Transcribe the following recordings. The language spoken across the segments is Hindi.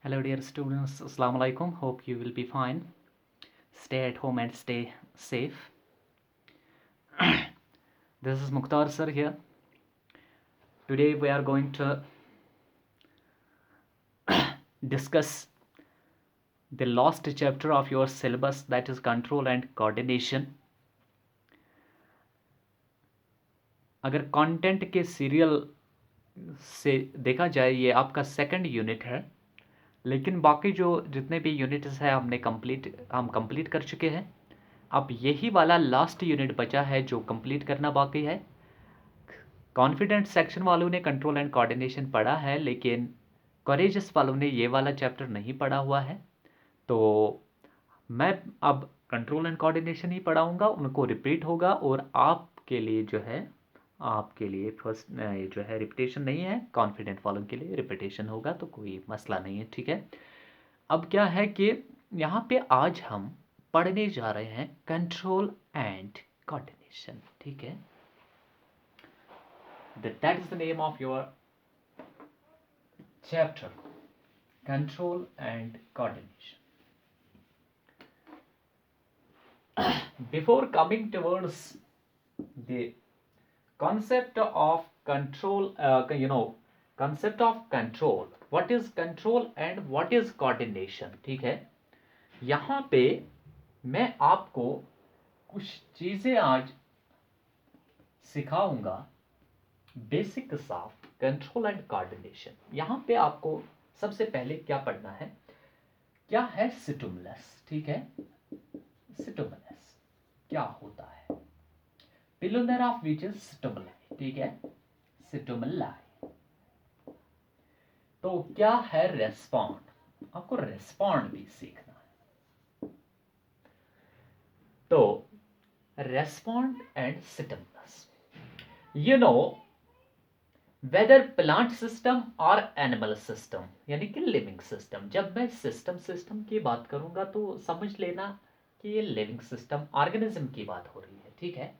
Hello, dear students. Assalamu alaikum. Hope you will be fine. Stay at home and stay safe. This is Mukhtar sir here. Today we are going to discuss the last chapter of your syllabus, that is control and coordination. अगर कंटेंट के सीरियल से देखा जाए ये आपका सेकंड यूनिट है, लेकिन बाकी जो जितने भी यूनिट्स हैं हम कंप्लीट कर चुके हैं. अब यही वाला लास्ट यूनिट बचा है जो कंप्लीट करना बाकी है. कॉन्फिडेंट सेक्शन वालों ने कंट्रोल एंड कोऑर्डिनेशन पढ़ा है, लेकिन करेजियस वालों ने ये वाला चैप्टर नहीं पढ़ा हुआ है. तो मैं अब कंट्रोल एंड कोऑर्डिनेशन ही पढ़ाऊँगा, उनको रिपीट होगा और आपके लिए जो है फर्स्ट ये जो है रिपीटेशन नहीं है. कॉन्फिडेंट वालों के लिए रिपीटेशन होगा, तो कोई मसला नहीं है, ठीक है. अब क्या है कि यहाँ पे आज हम पढ़ने जा रहे हैं कंट्रोल एंड कोऑर्डिनेशन, ठीक है. That is the name of your chapter, control and coordination. Before coming towards the concept of control, concept of control, what is control and what is coordination, ठीक है. यहाँ पे मैं आपको कुछ चीज़ें आज सिखाऊंगा basic of control and coordination. यहाँ पे आपको सबसे पहले क्या पढ़ना है, क्या है स्टिमुलस, ठीक है. स्टिमुलस क्या होता है, पिलुनर ऑफ विच इज स्टिमुलाई, ठीक है. स्टिमुलाई. तो क्या है रेस्पॉन्ड, आपको रेस्पॉन्ड भी सीखना है. तो respond and stimulus, you know whether plant system और एनिमल सिस्टम, यानी कि लिविंग सिस्टम. जब मैं सिस्टम की बात करूंगा तो समझ लेना कि ये लिविंग सिस्टम ऑर्गेनिज्म की बात हो रही है, ठीक है.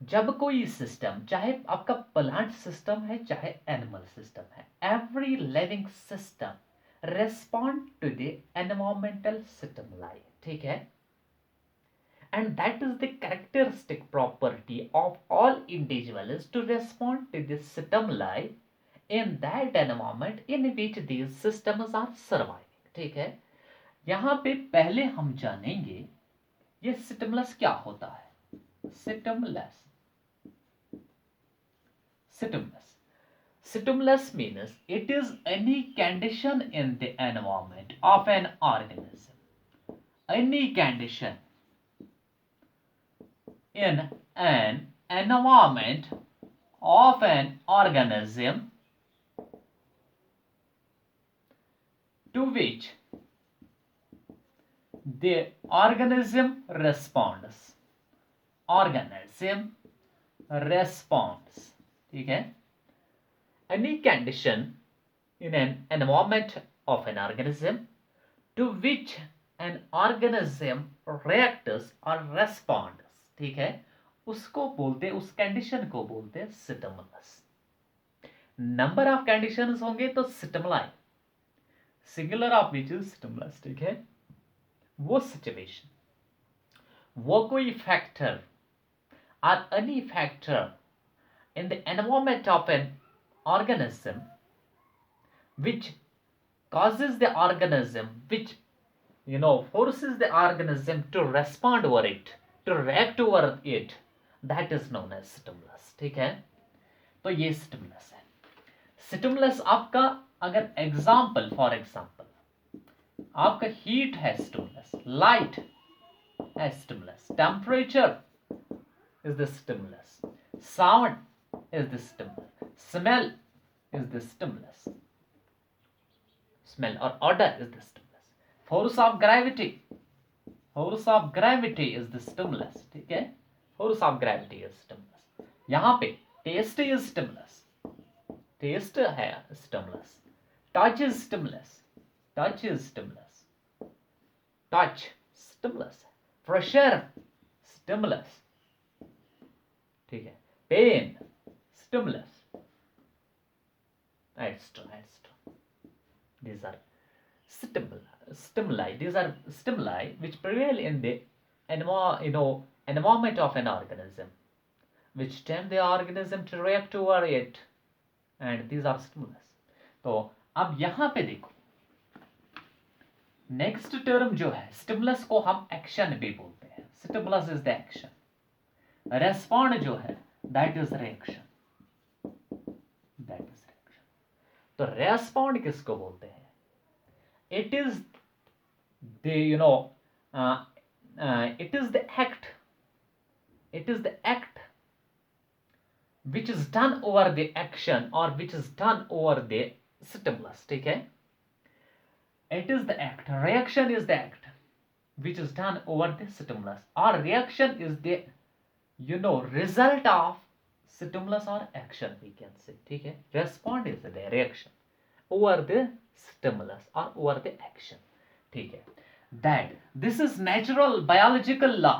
जब कोई सिस्टम, चाहे आपका प्लांट सिस्टम है चाहे एनिमल सिस्टम है, every living system respond to the environmental stimuli, ठीक है. And that is the characteristic property of all individuals to respond to the stimuli in that environment in which these systems are surviving, ठीक है. यहाँ पे पहले हम जानेंगे ये स्टिमुलस क्या होता है. Stimulus Stimulus means it is any condition in the environment of an organism. Any condition in an environment of an organism to which the organism responds. Organism responds, ठीक है. Any condition in an environment of an organism to which an organism reacts or responds, ठीक है, उसको बोलते, उस कंडीशन को बोलते स्टिमुलस. नंबर ऑफ कंडीशंस होंगे तो stimuli, singular of which is stimulus, ठीक है. वो सिचुएशन, वो कोई फैक्टर और any factor in the environment of an organism which causes the organism, which forces the organism to respond over it, to react over it, that is known as stimulus, ठीक है. तो ये स्टिमुलस है. स्टिमुलस आपका, अगर एग्जाम्पल, फॉर एग्जाम्पल आपका हीट है स्टिमुलस, लाइट है stimulus, temperature is the stimulus, sound is the stimulus, smell is the stimulus, smell or odor is the stimulus, force of gravity is the stimulus, ठीक है. force of gravity is stimulus. यहाँ पे taste is stimulus, taste है stimulus. touch is stimulus, touch stimulus. pressure stimulus, ठीक है. Pain stimulus, etc. These are stimuli. These are stimuli which prevail in the environment of an organism, which tempt the organism to react toward it, and these are stimulus. तो अब यहां पे देखो, नेक्स्ट टर्म जो है, स्टिमुलस को हम एक्शन भी बोलते हैं. Stimulus is the action. Respond जो है दैट इज रिएक्शन. तो रेस्पॉन्ड किसको बोलते हैं? It is the it is the act, it is the act which is done over the action or which is done over the stimulus. ठीक है, it is the act, reaction is the act which is done over the stimulus, or reaction is the result of stimulus or action we can say. ठीक है, respond is the reaction over the stimulus or over the action. ठीक है, that this is natural biological law.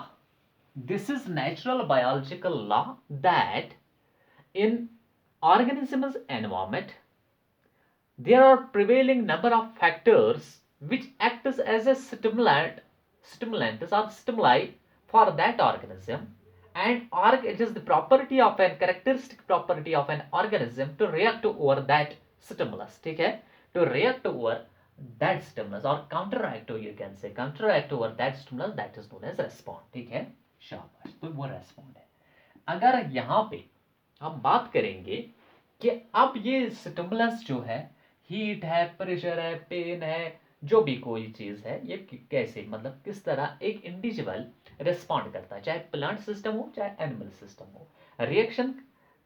This is natural biological law that in organism's environment there are prevailing number of factors which act as a stimulant or stimuli for that organism, and it is the property of an characteristic property of an organism to react over that stimulus. ठीक है, to react over that stimulus or counteract, you can say counteract over that stimulus, that is known as response. ठीक है, शाबाश, तो वो रेस्पॉन्ड है. अगर यहाँ पे हम बात करेंगे कि अब ये स्टिमुलस जो है, हीट है, प्रेशर है, पेन है, जो भी कोई चीज है, ये कैसे, मतलब किस तरह एक इंडिविजुअल रेस्पॉन्ड करता है, चाहे प्लांट सिस्टम हो चाहे एनिमल सिस्टम हो. रिएक्शन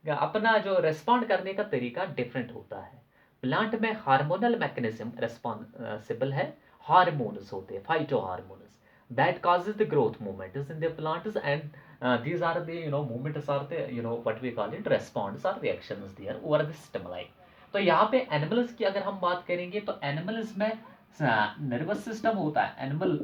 अपना जो रेस्पॉन्ड करने का तरीका डिफरेंट होता है. प्लांट में हार्मोनल मैकेनिज्म रेस्पॉन्सिबल है. हार्मोन्स होते हैं, phyto hormones, that causes the growth movements in the plants, and these are the movements are the what we call it response or reactions there over the stimuli. तो यहाँ पे एनिमल्स की अगर हम बात करेंगे तो एनिमल्स में नर्वस सिस्टम होता है. एनिमल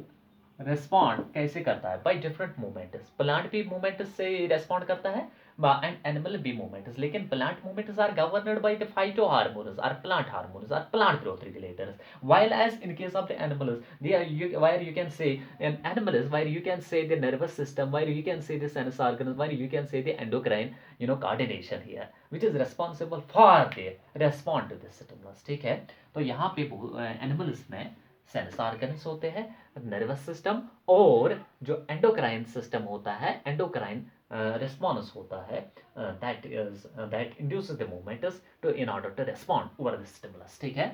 रेस्पॉन्ड कैसे करता है? By different movements. प्लांट भी मूवमेंट्स से रेस्पॉन्ड करता है and animal be movements, लेकिन plant movements are governed by the phytohormones or plant hormones or plant growth regulators, while as in case of the animals, they are where you can say in animals, where you can say the nervous system, where you can say the sense organs, where you can say the endocrine coordination here, which is responsible for the respond to the stimulus. ठीक है, तो यहाँ पे एनिमल्स में सेंस ऑर्गन्स होते हैं, नर्वस सिस्टम, और जो एंडोक्राइन सिस्टम होता है, एंडोक्राइन response होता है, that induces the movements to in order to respond over the stimulus. ठीक है,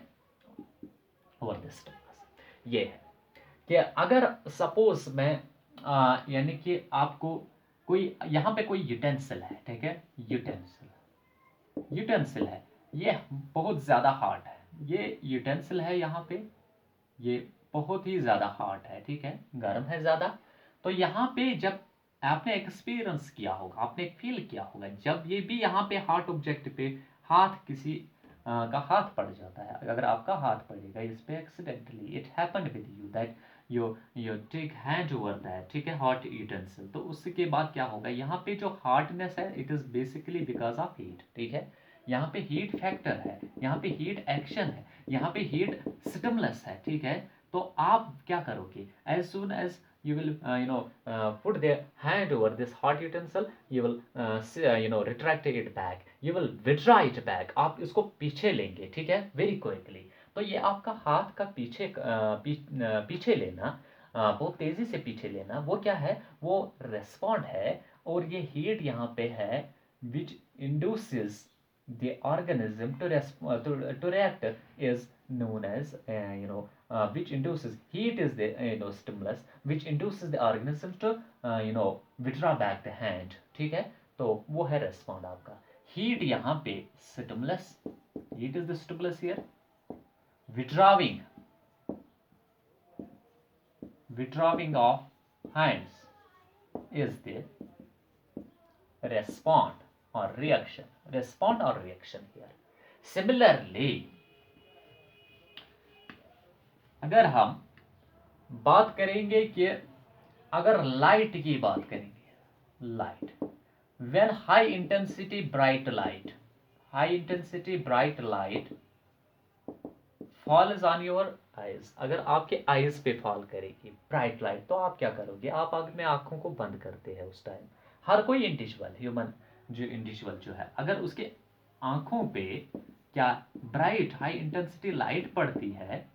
over the stimulus. ये है कि अगर सपोज मैं यानी कि आपको कोई यहाँ पे कोई यूटेंसिल है, ठीक है, यूटेंसिल है, ये बहुत ज्यादा हार्ड है. ये यूटेंसिल है, यहाँ पे ये बहुत ही ज्यादा हार्ड है, ठीक है, गर्म है ज्यादा. तो यहाँ पे जब आपने एक्सपीरियंस किया होगा, आपने फील किया होगा, जब ये भी यहाँ पे हार्ड ऑब्जेक्ट पे हाथ किसी का हाथ पड़ जाता है, अगर आपका हाथ पड़ेगा इस पे accidentally, it happened with you that you take hand over that, ठीक है, हॉट यूटेंसिल, तो उसके बाद क्या होगा, यहाँ पे जो हार्डनेस है it is basically because of heat. ठीक है, यहाँ पे हीट फैक्टर है, यहाँ पे हीट एक्शन है, यहाँ पे हीट स्टिमुलस है. ठीक है, तो आप क्या करोगे, as soon as you will put their hand over this hot utensil, you will retract it back, you will withdraw it back, आप इसको पीछे लेंगे. ठीक है, very quickly. तो ये आपका हाथ का पीछे लेना, बहुत तेजी से पीछे लेना, वो क्या है, वो रेस्पॉन्ड है. और ये हीट यहाँ पे है which induces the organism to react is known as which induces heat is the stimulus which induces the organism to withdraw back the hand. ठीक है, तो वो है रेस्पॉन्ड आपका. हीट यहाँ पे stimulus, heat is the stimulus here, withdrawing of hands is the respond or reaction here. Similarly, अगर हम बात करेंगे कि अगर लाइट की बात करेंगे, light, when high intensity bright light falls on your eyes, अगर आपके आइज पे फॉल करेगी ब्राइट लाइट, तो आप क्या करोगे? आप अपने आंखों को बंद करते हैं उस टाइम। हर कोई इंडिविजुअल ह्यूमन जो इंडिविजुअल जो है, अगर उसके आंखों पे क्या ब्राइट हाई इंटेंसिटी लाइट पड़ती है,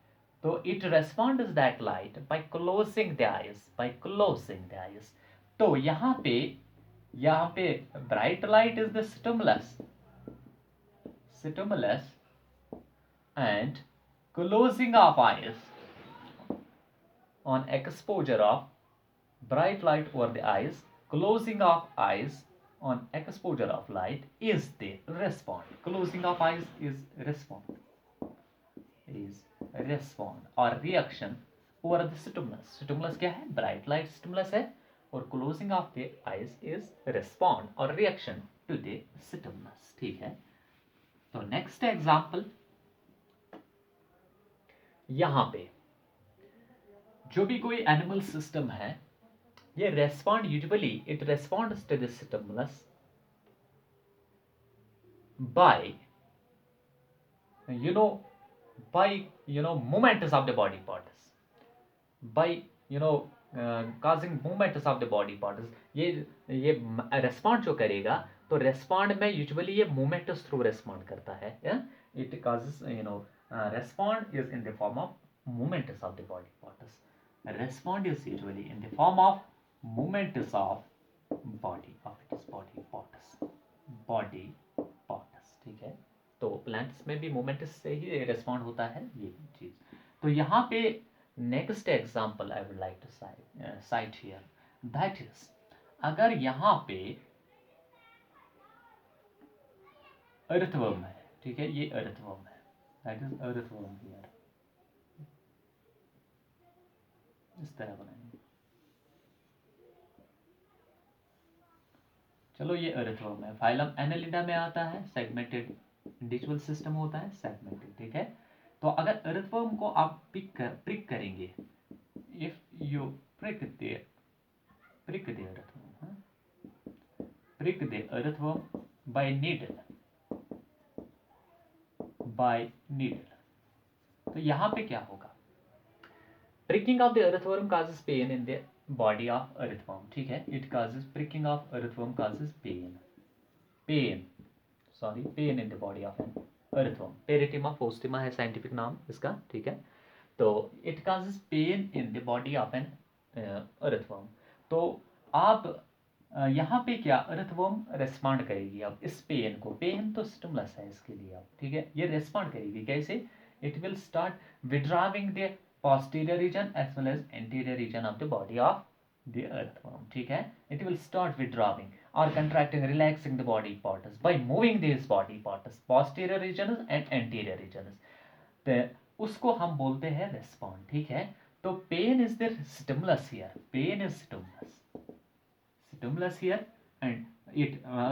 तो it responds that light by closing the eyes, by closing the eyes. तो यहाँ पे bright light is the stimulus and closing of eyes on exposure of bright light over the eyes, closing of eyes on exposure of light is the respond. Closing of eyes is respond or reaction over the stimulus. Stimulus क्या है? Bright light stimulus है, और closing of the eyes is respond or reaction to the stimulus. ठीक है? तो next example, यहां पे जो भी कोई एनिमल सिस्टम है, ये respond usually it responds to the stimulus by movements of the body parts, by causing movements of the body parts. ये रेस्पॉन्ड जो करेगा, तो रेस्पॉन्ड में यूजुअली ये मूवमेंट्स थ्रू रेस्पॉन्ड करता है। It causes respond is in the form of movements of the body parts. Respond is usually in the form of movements of body parts. ठीक है? तो प्लांट्स में भी मूवमेंट्स से ही रेस्पॉन्ड होता है ये चीज। तो यहाँ पे next example I would like to cite here, that is, अगर यहाँ पे अर्थवर्म है, ठीक है, ये अर्थवर्म है, that is earthworm here, इस तरह बनाएंगे। चलो ये अर्थवर्म है, फाइलम एनालिडा में आता है, सेगमेंटेड इंडिविजुअल सिस्टम होता है, सेगमेंटेड। ठीक है? तो अगर अर्थवर्म को आप प्रिक करेंगे, if you prick the earthworm by needle, तो यहां पे क्या होगा? pricking of the earthworm causes pain in the body of earthworm. ठीक है? It causes pricking of earthworm causes pain in the body of an earthworm. Perithema postema है साइंटिफिक नाम इसका। ठीक है? तो it causes pain in the body of an earthworm. तो आप यहाँ पे क्या, अर्थवर्म रेस्पॉन्ड करेगी अब इस पेन को, पेन तो स्टिमुलस है इसके लिए अब। ठीक है? ये रेस्पॉन्ड करेगी कैसे? It will start withdrawing the posterior region as well as anterior region of the body of the earthworm. ठीक है? It will start withdrawing or contracting, relaxing the body parts by moving these body parts, posterior regions and anterior regions. तो उसको हम बोलते हैं रेस्पॉन्ड। ठीक है? तो pain is the stimulus here, pain is stimulus here, and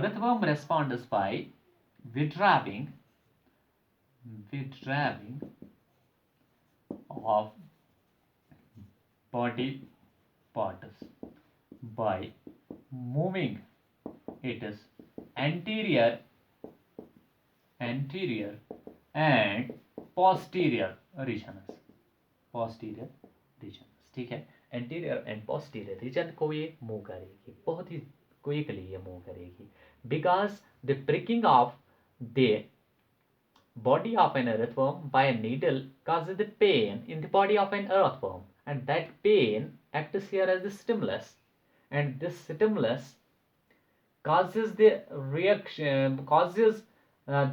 earthworm responds by withdrawing of body parts by moving its anterior and posterior regions. ठीक है? एंटीरियर एंड पोस्टीरियर रीजन को ये मूव करेगी, बहुत ही क्विकली ये मूव करेगी, because the pricking of the body of an earthworm by a needle causes the pain in the body of an earthworm, and that pain acts here as the stimulus, and this stimulus causes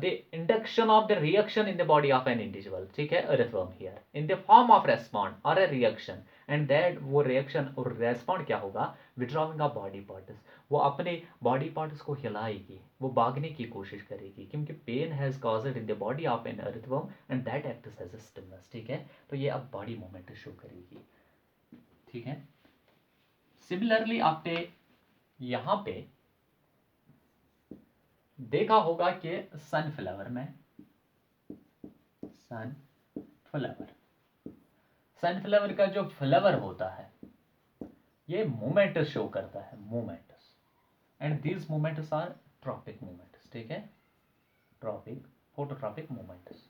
the induction of the reaction in the body of an individual. ठीक है? earthworm here in the form of respond or a reaction, and that वो reaction और respond क्या होगा? withdrawing of body parts. वो अपने body parts को हिलाएगी, वो भागने की कोशिश करेगी, क्योंकि pain has caused in the body of an earthworm and that acts as a stimulus. ठीक है? तो ये अब body movement शो करेगी। ठीक है? सिमिलरली आपने यहाँ पे देखा होगा कि सनफ्लावर का जो फ्लावर होता है, ये मूवमेंट शो करता है, movements, and these movements are tropic movements. ठीक है? Phototropic movements.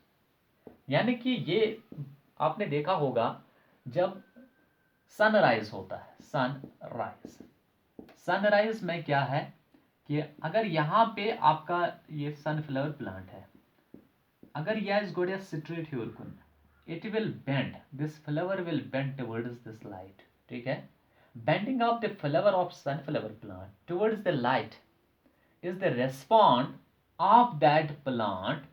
यानी कि ये आपने देखा होगा जब सनराइज होता है, सनराइज, सनराइज में क्या है कि अगर यहाँ पे आपका ये सनफ्लावर प्लांट है, अगर यह is going to straight here kun, it will bend, this flower will bend towards this light, ठीक है. Bending of the flower of sunflower plant towards the light is the response of that plant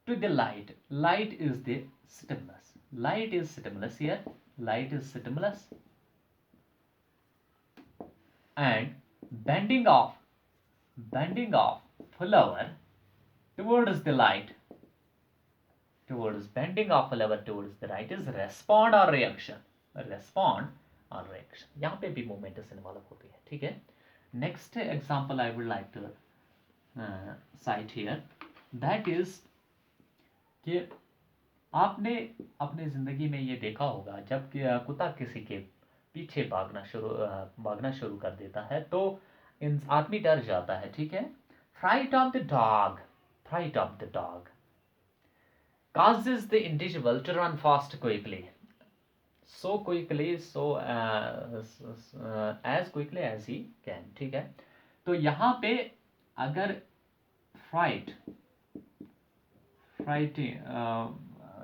to the light. Light is the stimulus. Light is stimulus here. Light is stimulus. And bending of flower towards the light, towards bending of flower towards the light is respond or reaction. Respond or reaction. यहाँ पे भी momentous involve होती है, ठीक है. Next example I would like to cite here, that is कि आपने अपने ज़िंदगी में ये देखा होगा जब कुत्ता किसी के पीछे भागना शुरू कर देता है तो आदमी डर जाता है, ठीक है. Fright of the dog causes the individual to run fast quickly, so quickly, as quickly as he can, ठीक है. तो यहाँ पे अगर फ्राइटिंग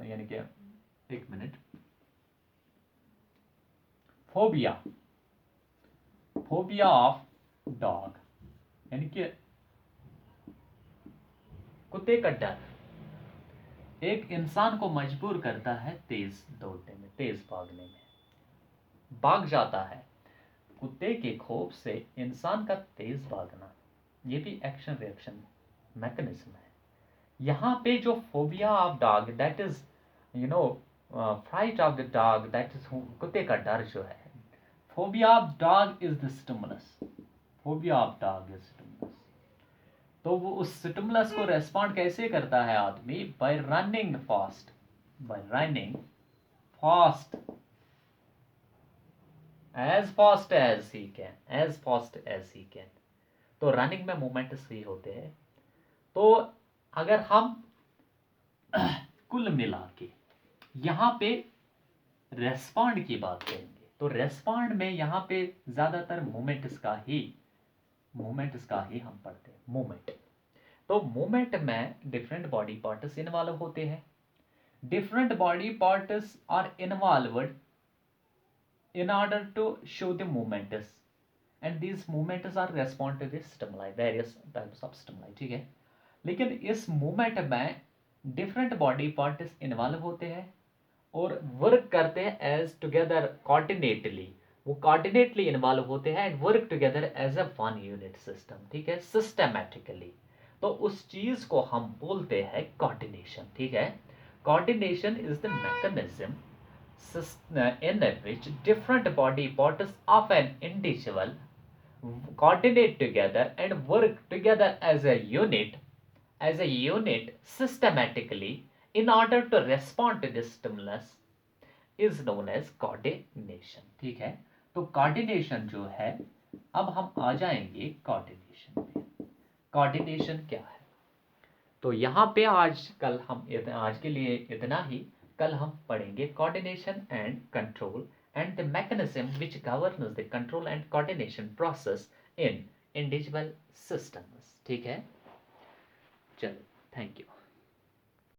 यानी कि एक मिनट, फोबिया ऑफ डॉग यानी कि कुत्ते का डर एक इंसान को मजबूर करता है तेज दौड़ने में, तेज भागने में. भाग जाता है. कुत्ते के खौफ से इंसान का तेज भागना, ये भी एक्शन रिएक्शन मैकेनिज्म है. यहाँ पे जो phobia of dog, that is fright of the dog, that is कुत्ते का डर जो है. Phobia of dog is the stimulus. Phobia of dog is stimulus. तो वो उस स्टिमुलस को रेस्पॉन्ड कैसे करता है आदमी? Bye running fast, as fast as he can. तो रनिंग में मूवमेंट सही होते हैं. तो अगर हम कुल मिला के यहाँ पे रेस्पॉन्ड की बात करेंगे तो रेस्पॉन्ड में यहाँ पे ज्यादातर मूवमेंट्स का ही हम पढ़ते हैं. मूवमेंट, तो मूवमेंट में डिफरेंट बॉडी पार्ट्स इन्वॉल्व होते हैं. Different body parts are involved in order to show the momentous, and these momentous are respond to the stimuli, various types of stimuli, ठीक है. लेकिन इस मूवमेंट में डिफरेंट बॉडी पार्ट्स इन्वॉल्व होते हैं और वर्क करते हैं एज टुगेदर कोऑर्डिनेटली. वो कोऑर्डिनेटली इन्वॉल्व होते हैं and work together as a one unit system, ठीक है, सिस्टमैटिकली. तो उस चीज को हम बोलते हैं कोऑर्डिनेशन, ठीक है. Coordination is the mechanism in which different body parts of an individual coordinate together and work together as a unit systematically in order to respond to this stimulus is known as coordination, ठीक है. तो coordination जो है, अब हम आ जाएंगे coordination पे. coordination क्या है? तो यहाँ पे आज के लिए इतना ही. कल हम पढ़ेंगे coordination and control and the mechanism which governs the control and coordination process in individual systems, ठीक है. चलो, थैंक यू.